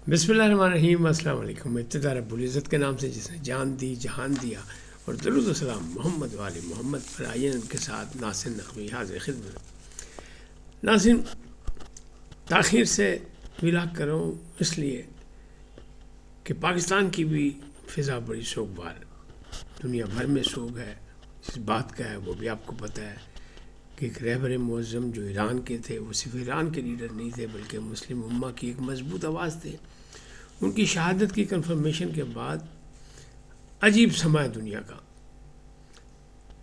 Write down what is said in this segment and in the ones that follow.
بسم اللہ الرحمن الرحیم۔ السلام علیکم۔ ابتدا رب العزت کے نام سے جس نے جان دی جہان دیا، اور درود و سلام محمد والے محمد پر آئین ان کے ساتھ ناصر نقوی حاضر خدمت۔ ناظرین، تاخیر سے ولاگ کروں اس لیے کہ پاکستان کی بھی فضا بڑی سوگوار، دنیا بھر میں سوگ ہے۔ جس بات کا ہے وہ بھی آپ کو پتہ ہے کہ ایک رہبر معظم جو ایران کے تھے، وہ صرف ایران کے لیڈر نہیں تھے بلکہ مسلم امہ کی ایک مضبوط آواز تھے۔ ان کی شہادت کی کنفرمیشن کے بعد عجیب سما ہے دنیا کا،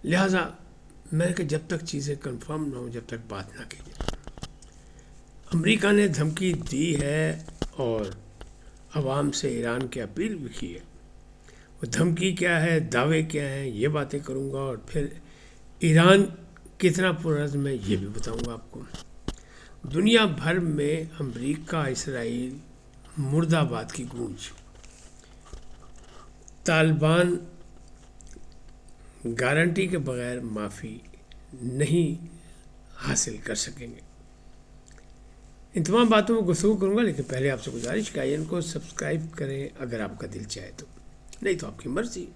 لہٰذا میں کہ جب تک چیزیں کنفرم نہ ہوں جب تک بات نہ کی جائے۔ امریکہ نے دھمکی دی ہے اور عوام سے ایران کی اپیل بھی کی ہے۔ وہ دھمکی کیا ہے، دعوے کیا ہیں، یہ باتیں کروں گا، اور پھر ایران کتنا پرعزم ہے یہ بھی بتاؤں گا آپ کو۔ دنیا بھر میں امریکہ اسرائیل مرد آباد کی گونج۔ طالبان گارنٹی کے بغیر معافی نہیں حاصل کر سکیں گے۔ ان تمام باتوں میں گفتگو کروں گا، لیکن پہلے آپ سے گزارش کہ ان کو سبسکرائب کریں اگر آپ کا دل چاہے تو، نہیں تو آپ کی مرضی۔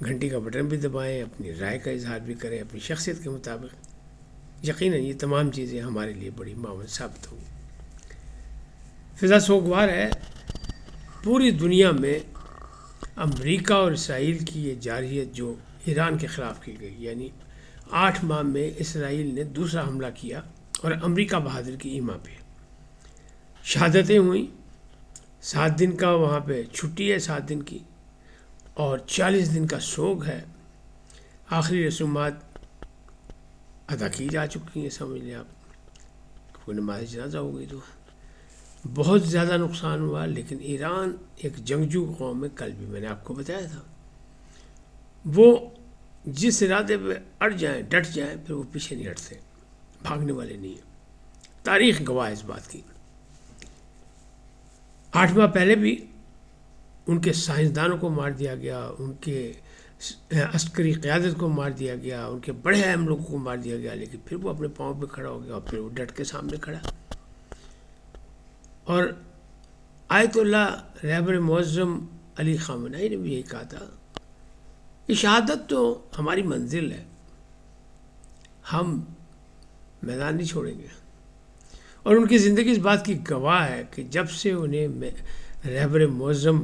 گھنٹی کا بٹن بھی دبائیں، اپنی رائے کا اظہار بھی کریں اپنی شخصیت کے مطابق۔ یقیناً یہ تمام چیزیں ہمارے لیے بڑی معاون ثابت ہوں گی۔ فضا سوگوار ہے، پوری دنیا میں امریکہ اور اسرائیل کی یہ جارحیت جو ایران کے خلاف کی گئی، یعنی 8 ماہ میں اسرائیل نے دوسرا حملہ کیا اور امریکہ بہادر کی ایما پہ شہادتیں ہوئیں۔ 7 دن کا وہاں پہ چھٹی ہے، 7 دن کی، اور 40 دن کا سوگ ہے۔ آخری رسومات ادا کی جا چکی ہیں، سمجھ لیں آپ، کوئی نماز جنازہ ہو گئی تو بہت زیادہ نقصان ہوا۔ لیکن ایران ایک جنگجو قوم ہے، کل بھی میں نے آپ کو بتایا تھا، وہ جس ارادے پہ اڑ جائیں ڈٹ جائیں پھر وہ پیچھے نہیں ہٹتے، بھاگنے والے نہیں ہیں۔ تاریخ گواہ اس بات کی۔ 8 ماہ پہلے بھی ان کے سائنسدانوں کو مار دیا گیا، ان کے عسکری قیادت کو مار دیا گیا، ان کے بڑے اہم لوگوں کو مار دیا گیا، لیکن پھر وہ اپنے پاؤں پہ کھڑا ہو گیا اور پھر وہ ڈٹ کے سامنے کھڑا۔ اور آیت اللہ رہبر معظم علی خامنہئی نے بھی یہی کہا تھا کہ شہادت تو ہماری منزل ہے، ہم میدان نہیں چھوڑیں گے۔ اور ان کی زندگی اس بات کی گواہ ہے کہ جب سے انہیں رہبر معظم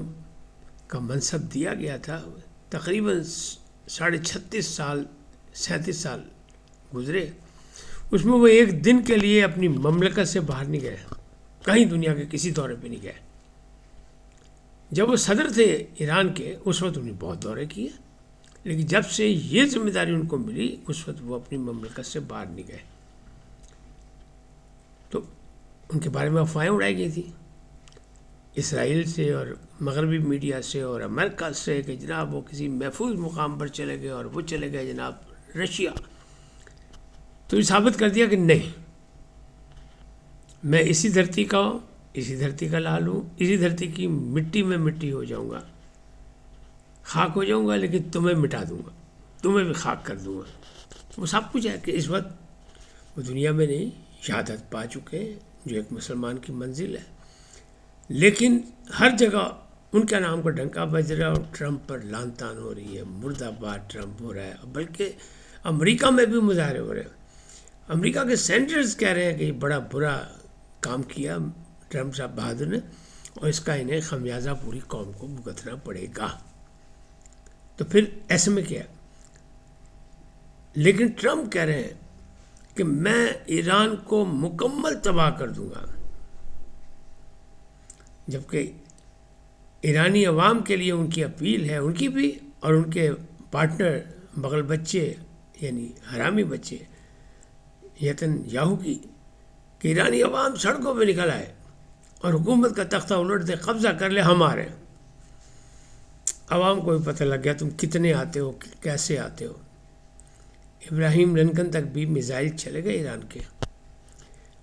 کا منصب دیا گیا تھا، تقریباً 36.5 سال 37 سال گزرے، اس میں وہ ایک دن کے لیے اپنی مملکت سے باہر نہیں گئے، کہیں دنیا کے کسی دورے پہ نہیں گئے۔ جب وہ صدر تھے ایران کے اس وقت انہیں بہت دورے کیے، لیکن جب سے یہ ذمہ داری ان کو ملی اس وقت وہ اپنی مملکت سے باہر نہیں گئے۔ تو ان کے بارے میں افواہیں اڑائی گئی تھی اسرائیل سے اور مغربی میڈیا سے اور امریکہ سے کہ جناب وہ کسی محفوظ مقام پر چلے گئے، اور وہ چلے گئے جناب رشیا۔ تو یہ ثابت کر دیا کہ نہیں، میں اسی دھرتی کا ہوں، اسی دھرتی کا لال ہوں، اسی دھرتی کی مٹی میں مٹی ہو جاؤں گا، خاک ہو جاؤں گا، لیکن تمہیں مٹا دوں گا، تمہیں بھی خاک کر دوں گا۔ وہ سب کچھ ہے کہ اس وقت وہ دنیا میں نہیں، شہادت پا چکے ہیں، جو ایک مسلمان کی منزل ہے۔ لیکن ہر جگہ ان کے نام کا ڈنکا بج رہا ہے اور ٹرمپ پر لعن طعن ہو رہی ہے، مرد آباد ٹرمپ ہو رہا ہے، بلکہ امریکہ میں بھی مظاہرے ہو رہے ہیں۔ امریکہ کے سینیٹرز کہہ رہے ہیں کہ یہ بڑا برا کام کیا ٹرمپ صاحب بہادر نے، اور اس کا انہیں خمیازہ پوری قوم کو بھگتنا پڑے گا۔ تو پھر ایسے میں کیا؟ لیکن ٹرمپ کہہ رہے ہیں کہ میں ایران کو مکمل تباہ کر دوں گا، جبکہ ایرانی عوام کے لیے ان کی اپیل ہے، ان کی بھی اور ان کے پارٹنر بغل بچے یعنی حرامی بچے یتن یاہو کی، کہ ایرانی عوام سڑکوں پہ نکل آئے اور حکومت کا تختہ الٹ دے، قبضہ کر لے ہمارے۔ عوام کو بھی پتہ لگ گیا تم کتنے آتے ہو، کیسے آتے ہو۔ ابراہیم لنکن تک بھی میزائل چلے گئے ایران کے۔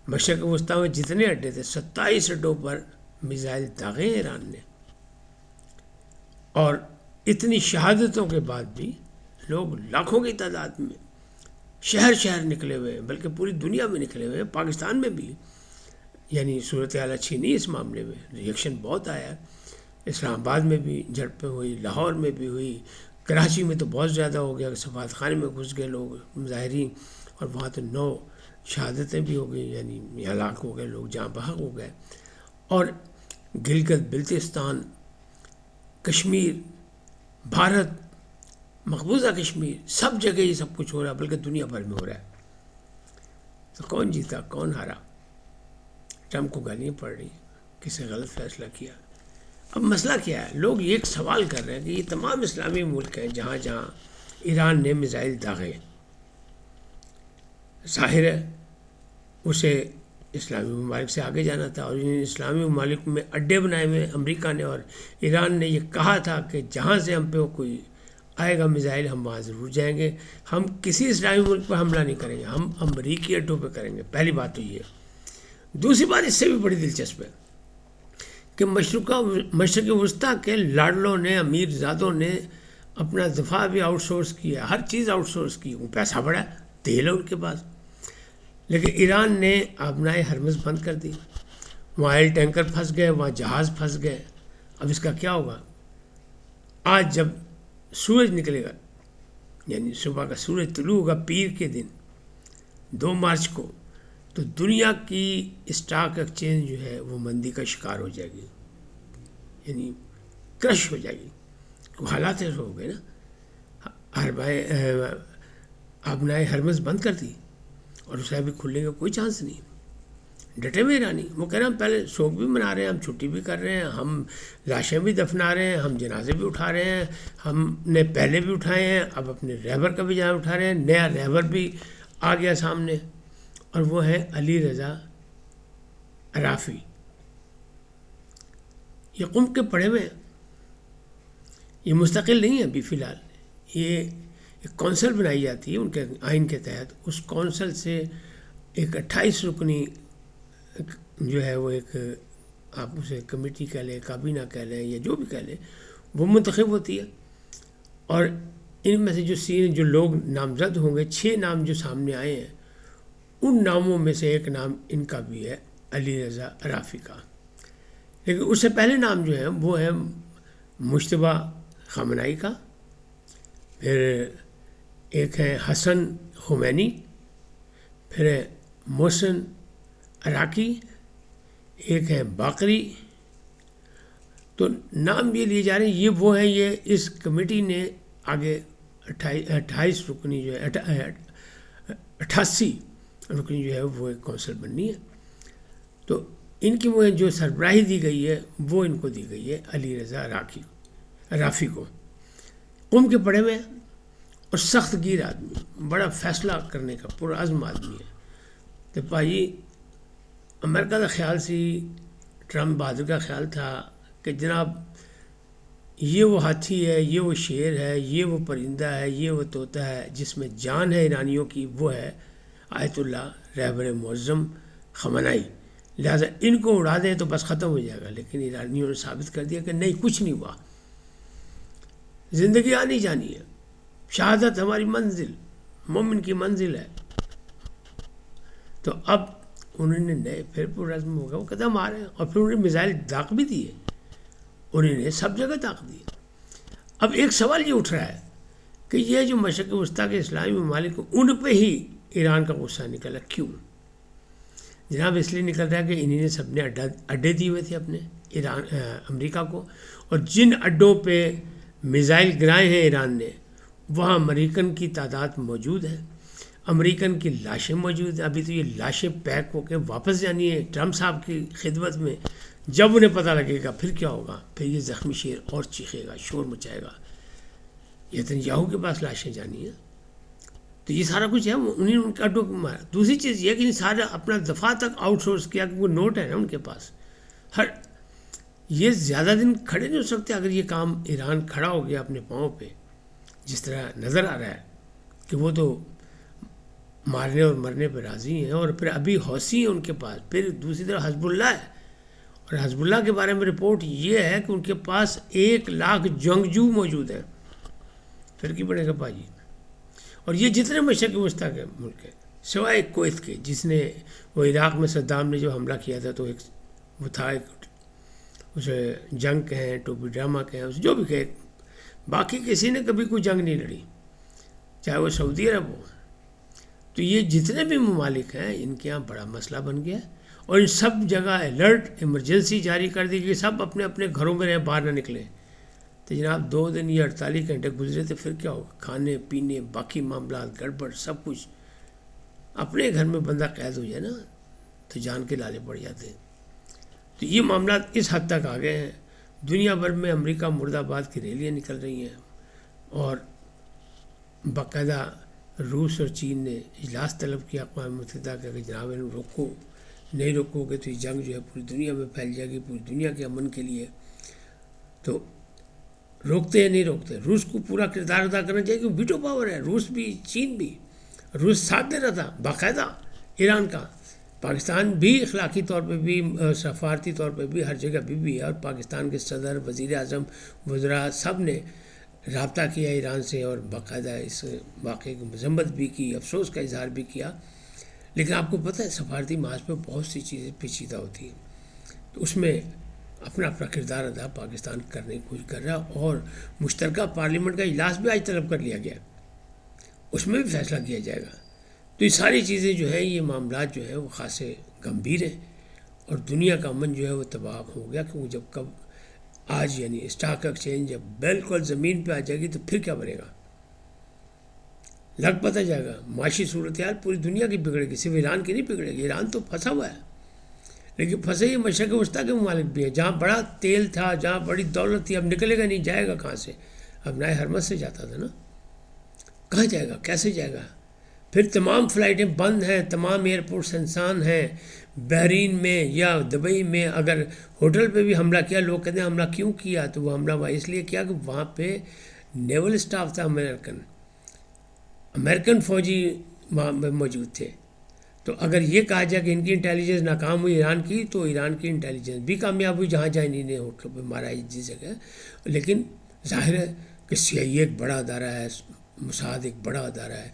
مشرق وسطیٰ میں جتنے اڈے تھے 27 اڈوں پر میزائل داغے ایران نے۔ اور اتنی شہادتوں کے بعد بھی لوگ لاکھوں کی تعداد میں شہر شہر نکلے ہوئے ہیں، بلکہ پوری دنیا میں نکلے ہوئے ہیں، پاکستان میں بھی یعنی صورتحال اچھی نہیں اس معاملے میں، ریئیکشن بہت آیا ہے. اسلام آباد میں بھی جھڑپیں ہوئی، لاہور میں بھی ہوئی، کراچی میں تو بہت زیادہ ہو گیا، سفارت خانے میں گھس گئے لوگ مظاہرین، اور وہاں تو 9 شہادتیں بھی ہو گئی، یعنی ہلاک ہو گئے لوگ، جہاں بحق ہو گئے. اور گلگت بلتستان، کشمیر، بھارت، مقبوضہ کشمیر، سب جگہ یہ سب کچھ ہو رہا ہے، بلکہ دنیا بھر میں ہو رہا ہے. تو کون جیتا کون ہارا؟ ٹرمپ کو گالیاں پڑ رہی ہیں، کسی غلط فیصلہ کیا. اب مسئلہ کیا ہے؟ لوگ یہ ایک سوال کر رہے ہیں کہ یہ تمام اسلامی ملک ہیں جہاں جہاں ایران نے میزائل داغے، ظاہر ہے اسے اسلامی ممالک سے آگے جانا تھا، اور ان اسلامی ممالک میں اڈے بنائے ہوئے امریکہ نے اور ایران نے یہ کہا تھا کہ جہاں سے ہم پہ کوئی آئے گا میزائل ہم وہاں ضرور جائیں گے، ہم کسی اسلامی ملک پر حملہ نہیں کریں گے، ہم امریکی اڈوں پہ کریں گے. پہلی بات تو یہ. دوسری بات اس سے بھی بڑی دلچسپ ہے کہ مشرق وسطیٰ کے لاڈلوں نے، امیر زادوں نے اپنا دفاع بھی آؤٹ سورس کیا، ہر چیز آؤٹ سورس کی. وہ پیسہ بڑا ہے، تیل ہے ان کے پاس. لیکن ایران نے آبنائے ہرمز بند کر دی، وہاں آئل ٹینکر پھنس گئے، وہاں جہاز پھنس گئے. اب اس کا کیا ہوگا؟ آج جب سورج نکلے گا، یعنی صبح کا سورج طلوع ہوگا پیر کے دن 2 مارچ کو، تو دنیا کی اسٹاک ایکسچینج جو ہے وہ مندی کا شکار ہو جائے گی، یعنی کرش ہو جائے گی. حالات ایسے ہو گئے نا. آبنائے ہرمز بند کر دی اور اسے ابھی کھلنے کا کوئی چانس نہیں. ڈٹے ہوئے ایرانی، وہ کہہ رہے ہیں ہم پہلے شوق بھی منا رہے ہیں، ہم چھٹی بھی کر رہے ہیں، ہم لاشیں بھی دفنا رہے ہیں، ہم جنازے بھی اٹھا رہے ہیں، ہم نے پہلے بھی اٹھائے ہیں، اب اپنے رہبر کا بھی جہاں اٹھا رہے ہیں. نیا رہبر بھی آ گیا سامنے، اور وہ ہے علی رضا عرافی. یہ قم کے پڑھے ہوئے ہیں، یہ مستقل نہیں ہے ابھی فی الحال. یہ ایک کونسل بنائی جاتی ہے ان کے آئین کے تحت. اس کونسل سے ایک 28 رکنی جو ہے وہ ایک، آپ اسے کمیٹی کہہ لیں، کابینہ کہہ لیں، یا جو بھی کہہ لیں، وہ منتخب ہوتی ہے. اور ان میں سے جو لوگ نامزد ہوں گے، 6 نام جو سامنے آئے ہیں، ان ناموں میں سے ایک نام ان کا بھی ہے، علی رضا عرافی کا. لیکن اس سے پہلے نام جو ہے وہ ہے مجتبیٰ خامنائی کا، پھر ایک ہے حسن خمینی، پھر ہے محسن عراقی، ایک ہے باقری. تو نام یہ لیے جا رہے ہیں، یہ وہ ہیں، یہ اس کمیٹی نے آگے 28 رکنی جو ہے 88 رکنی جو ہے وہ ایک کونسل بننی ہے. تو ان کی وہ جو سربراہی دی گئی ہے وہ ان کو دی گئی ہے علی رضا عرافی کو. قم کے پڑھے ہوئے اور سخت گیر آدمی، بڑا فیصلہ کرنے کا پرعزم آدمی ہے. تو بھائی امریکہ کا خیال سی، ٹرمپ بہادر کا خیال تھا کہ جناب یہ وہ ہاتھی ہے، یہ وہ شیر ہے، یہ وہ پرندہ ہے، یہ وہ طوطا ہے جس میں جان ہے ایرانیوں کی، وہ ہے آیت اللہ رہبر معظم خامنائی. لہٰذا ان کو اڑا دیں تو بس ختم ہو جائے گا. لیکن ایرانیوں نے ثابت کر دیا کہ نہیں، کچھ نہیں ہوا، زندگی آنی جانی ہے، شہادت ہماری منزل، مومن کی منزل ہے. تو اب انہوں نے نئے پھر پرعزم ہو گیا، وہ قدم آ رہے ہیں، اور پھر انہوں نے میزائل داغ بھی دیے، انہوں نے سب جگہ داغ دیے. اب ایک سوال یہ اٹھ رہا ہے کہ یہ جو مشرق وسطیٰ کے اسلامی ممالک ان پہ ہی ایران کا غصہ نکلا، کیوں؟ جناب اس لیے نکل رہا ہے کہ انہی نے سب نے اڈے دیے ہوئے تھے اپنے امریکہ کو، اور جن اڈوں پہ میزائل گرائے ہیں ایران نے، وہاں امریکن کی تعداد موجود ہے، امریکن کی لاشیں موجود ہیں. ابھی تو یہ لاشیں پیک ہو کے واپس جانی ہے ٹرمپ صاحب کی خدمت میں. جب انہیں پتہ لگے گا پھر کیا ہوگا؟ پھر یہ زخمی شیر اور چیخے گا، شور مچائے گا. یہ نتنیاہو کے پاس لاشیں جانی ہیں. تو یہ سارا کچھ ہے، انہیں ان کے اڈوں کو مارا. دوسری چیز یہ کہ سارا اپنا دفاع تک آؤٹ سورس کیا، کہ وہ نوٹ ہے نا ان کے پاس. یہ زیادہ دن کھڑے نہیں ہو سکتے اگر یہ کام ایران کھڑا ہو گیا اپنے پاؤں پہ، جس طرح نظر آ رہا ہے کہ وہ تو مارنے اور مرنے پہ راضی ہیں، اور پھر ابھی حوثی ہیں ان کے پاس. پھر دوسری طرف حزب اللہ ہے، اور حزب اللہ کے بارے میں رپورٹ یہ ہے کہ ان کے پاس 1 لاکھ جنگجو موجود ہیں. پھر کی بڑھے گا بھائی. اور یہ جتنے مشرق وسطیٰ کے ملک ہیں سوائے کویت کے، جس نے وہ عراق میں صدام نے جو حملہ کیا تھا، تو ایک وہ تھا، ایک اسے جنگ کہیں، ٹوپی ڈرامہ کہیں، اسے جو بھی کہے، باقی کسی نے کبھی کوئی جنگ نہیں لڑی، چاہے وہ سعودی عرب ہو. تو یہ جتنے بھی ممالک ہیں ان کے یہاں بڑا مسئلہ بن گیا ہے، اور ان سب جگہ الرٹ ایمرجنسی جاری کر دی کہ سب اپنے اپنے گھروں میں رہیں، باہر نہ نکلیں. تو جناب 2 دن یا 48 گھنٹے گزرے تو پھر کیا ہوگا؟ کھانے پینے باقی معاملات گڑبڑ سب کچھ. اپنے گھر میں بندہ قید ہو جائے نا تو جان کے لالے پڑ جاتے ہیں. تو یہ معاملات اس حد تک آ گئے ہیں. دنیا بھر میں امریکہ مرد آباد کی ریلیاں نکل رہی ہیں، اور باقاعدہ روس اور چین نے اجلاس طلب کیا اقوام متحدہ کا کہ جناب انہوں روکو، نہیں روکو گے تو یہ جنگ جو ہے پوری دنیا میں پھیل جائے گی، پوری دنیا کے امن کے لیے. تو روکتے یا نہیں روکتے؟ روس کو پورا کردار ادا کرنا چاہیے کہ ویٹو پاور ہے، روس بھی چین بھی. روس ساتھ دے رہا تھا باقاعدہ ایران کا. پاکستان بھی اخلاقی طور پہ بھی، سفارتی طور پہ بھی، ہر جگہ بھی ہے، اور پاکستان کے صدر، وزیر اعظم، وزراء سب نے رابطہ کیا ایران سے، اور باقاعدہ اس واقعے کی مذمت بھی کی، افسوس کا اظہار بھی کیا. لیکن آپ کو پتہ ہے سفارتی محاذ پہ بہت سی چیزیں پیچیدہ ہوتی ہیں، تو اس میں اپنا اپنا کردار ادا پاکستان کرنے کی کوشش کر رہا ہے. اور مشترکہ پارلیمنٹ کا اجلاس بھی آج طلب کر لیا گیا، اس میں بھی فیصلہ کیا جائے گا. تو یہ ساری چیزیں جو ہیں، یہ معاملات جو ہیں وہ خاصے گمبھیر ہیں، اور دنیا کا امن جو ہے وہ تباہ ہو گیا. کیونکہ جب کب آج یعنی اسٹاک ایکسچینج جب بالکل زمین پہ آ جائے گی تو پھر کیا بنے گا؟ لگ پتہ جائے گا. معاشی صورتحال پوری دنیا کی بگڑے گی، صرف ایران کی نہیں بگڑے گی. ایران تو پھنسا ہوا ہے، لیکن پھنسے یہ مشرق وسطیٰ کے ممالک بھی ہیں، جہاں بڑا تیل تھا، جہاں بڑی دولت تھی. اب نکلے گا نہیں، جائے گا کہاں سے؟ اب نئے حرمت سے جاتا تھا نا، کہاں جائے گا؟ کیسے جائے گا؟ پھر تمام فلائٹیں بند ہیں، تمام ایئرپورٹ سنسان ہیں. بحرین میں یا دبئی میں اگر ہوٹل پہ بھی حملہ کیا، لوگ کہتے ہیں حملہ کیوں کیا؟ تو وہ حملہ اس لیے کیا کہ وہاں پہ نیول اسٹاف تھا، امریکن فوجی وہاں پہ موجود تھے. تو اگر یہ کہا جائے کہ ان کی انٹیلیجنس ناکام ہوئی ایران کی، تو ایران کی انٹیلیجنس بھی کامیاب ہوئی جہاں جہاں انہیں نے ہوٹلوں پہ مارا جس جگہ. لیکن ظاہر ہے کہ CIA ایک بڑا ادارہ ہے، موساد ایک بڑا ادارہ ہے.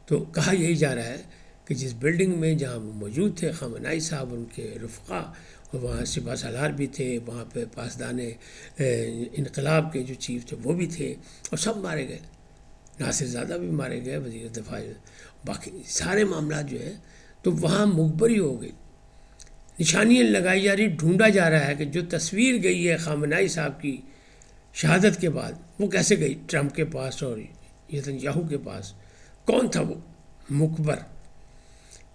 تو کہا یہی جا رہا ہے کہ جس بلڈنگ میں جہاں وہ موجود تھے خامنہئی صاحب اور ان کے رفقا، اور وہاں سپہ سالار بھی تھے، وہاں پہ پاسدان انقلاب کے جو چیف تھے وہ بھی تھے، اور سب مارے گئے. ناصر زادہ بھی مارے گئے، وزیر دفاع، باقی سارے معاملات جو ہیں. تو وہاں مخبری ہو گئی، نشانیاں لگائی جا رہی، ڈھونڈا جا رہا ہے کہ جو تصویر گئی ہے خامنہئی صاحب کی شہادت کے بعد وہ کیسے گئی ٹرمپ کے پاس اور نتنیاہو کے پاس. کون تھا وہ مخبر؟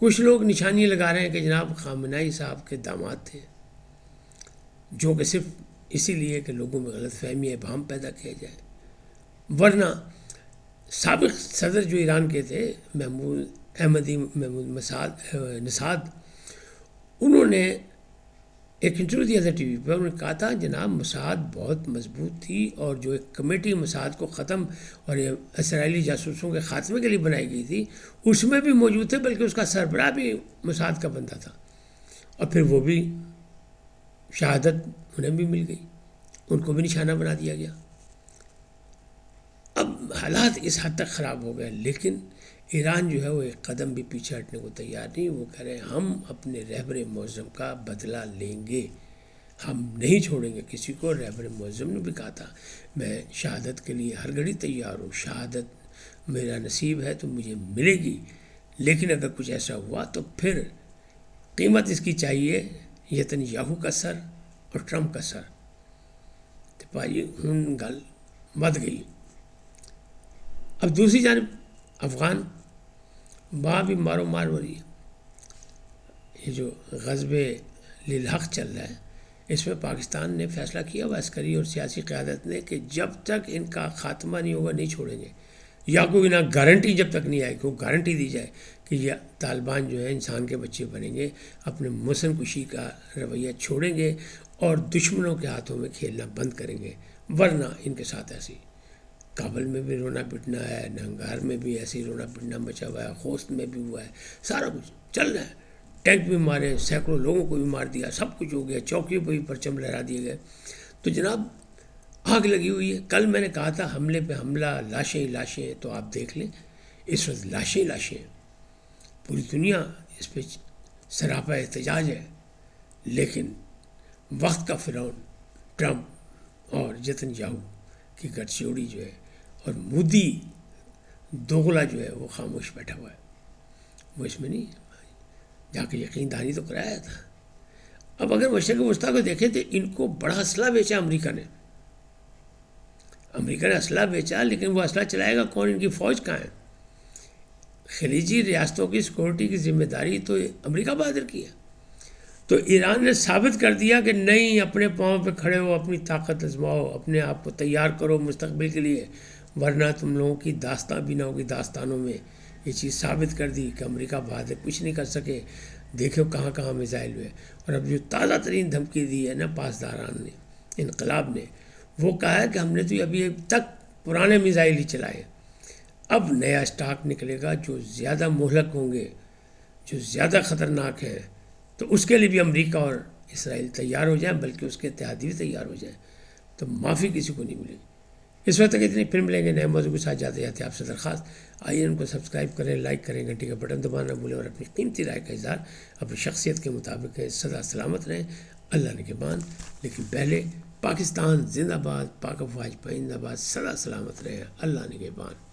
کچھ لوگ نشانیاں لگا رہے ہیں کہ جناب خامنہئی صاحب کے داماد تھے، جو کہ صرف اسی لیے کہ لوگوں میں غلط فہمی ابہام پیدا کیا جائے. ورنہ سابق صدر جو ایران کے تھے محمود نژاد، انہوں نے ایک انٹرویو دیا تھا TV پہ. انہوں نے کہا تھا جناب موساد بہت مضبوط تھی، اور جو ایک کمیٹی موساد کو ختم اور اسرائیلی جاسوسوں کے خاتمے کے لیے بنائی گئی تھی اس میں بھی موجود تھے، بلکہ اس کا سربراہ بھی موساد کا بندہ تھا. اور پھر وہ بھی شہادت انہیں بھی مل گئی، ان کو بھی نشانہ بنا دیا گیا. اب حالات اس حد تک خراب ہو گئے، لیکن ایران جو ہے وہ ایک قدم بھی پیچھے ہٹنے کو تیار نہیں. وہ کہہ رہے ہیں ہم اپنے رہبر معظم کا بدلہ لیں گے، ہم نہیں چھوڑیں گے کسی کو. رہبر معظم نے بھی کہا تھا میں شہادت کے لیے ہر گھڑی تیار ہوں، شہادت میرا نصیب ہے تو مجھے ملے گی، لیکن اگر کچھ ایسا ہوا تو پھر قیمت اس کی چاہیے نتنیاہو کا سر اور ٹرمپ کا سر. تو بھائی ہن گل ود گئی. اب دوسری جانب افغان، وہاں بھی مارو مار ہو رہی ہے. یہ جو غزب للحق چل رہا ہے، اس میں پاکستان نے فیصلہ کیا ہوا عسکری اور سیاسی قیادت نے کہ جب تک ان کا خاتمہ نہیں ہوگا نہیں چھوڑیں گے، یا کوئی نہ گارنٹی جب تک نہیں آئے، کوئی گارنٹی دی جائے کہ یہ طالبان جو ہے انسان کے بچے بنیں گے، اپنے مسن کشی کا رویہ چھوڑیں گے اور دشمنوں کے ہاتھوں میں کھیلنا بند کریں گے. ورنہ ان کے ساتھ ایسی کابل میں بھی رونا پٹنا ہے، نہنگار میں بھی ایسی رونا پٹنا مچا ہوا ہے، خوست میں بھی ہوا ہے، سارا کچھ چل رہا ہے. ٹینک بھی مارے، سینکڑوں لوگوں کو بھی مار دیا، سب کچھ ہو گیا، چوکیوں پہ بھی پرچم لہرا دیے گئے. تو جناب آگ لگی ہوئی ہے. کل میں نے کہا تھا حملے پہ حملہ، لاشیں ہی لاشیں، تو آپ دیکھ لیں اس وقت لاشیں ہی لاشیں ہیں. پوری دنیا اس پہ سراپا احتجاج ہے، لیکن وقت کا فرعون ٹرمپ اور نتن یاہو کی گٹسیوڑی جو ہے اور مودی دوغلا جو ہے وہ خاموش بیٹھا ہوا ہے، وہ اس میں نہیں جا کے یقین دہانی تو کرایا تھا۔ اب اگر مشرق وسطیٰ کو دیکھیں تو ان کو بڑا اسلحہ بیچا امریکہ نے اسلحہ بیچا، لیکن وہ اسلحہ چلائے گا کون؟ ان کی فوج کہاں ہے؟ خلیجی ریاستوں کی سیکورٹی کی ذمہ داری تو امریکہ بہادر کی ہے۔ تو ایران نے ثابت کر دیا کہ نہیں، اپنے پاؤں پہ کھڑے ہو، اپنی طاقت آزماؤ، اپنے آپ کو تیار کرو مستقبل کے لیے، ورنہ تم لوگوں کی داستان بھی نہ ہوگی۔ داستانوں میں یہ چیز ثابت کر دی کہ امریکہ بہادر کچھ نہیں کر سکے، دیکھو کہاں کہاں میزائل ہوئے۔ اور اب جو تازہ ترین دھمکی دی ہے نا پاسداران نے، انقلاب نے، وہ کہا ہے کہ ہم نے تو ابھی تک پرانے میزائل ہی چلائے، اب نیا اسٹاک نکلے گا جو زیادہ مہلک ہوں گے، جو زیادہ خطرناک ہیں، تو اس کے لیے بھی امریکہ اور اسرائیل تیار ہو جائیں، بلکہ اس کے اتحادی بھی تیار ہو جائیں، تو معافی کسی کو نہیں ملے گی۔ اس وقت تک اتنی، پھر ملیں گے نئے موضوع کے ساتھ۔ جاتے جاتے آپ سے درخواست، آئیے ان کو سبسکرائب کریں، لائک کریں، گھنٹی کا بٹن دبانا نہ بھولیں، اور اپنی قیمتی رائے کا اظہار اپنی شخصیت کے مطابق ہے۔ سدا سلامت رہیں، اللہ نگہبان۔ لیکن پہلے پاکستان زندہ باد، پاک افواج پائندہ باد، سدا سلامت رہیں، اللہ نگہبان۔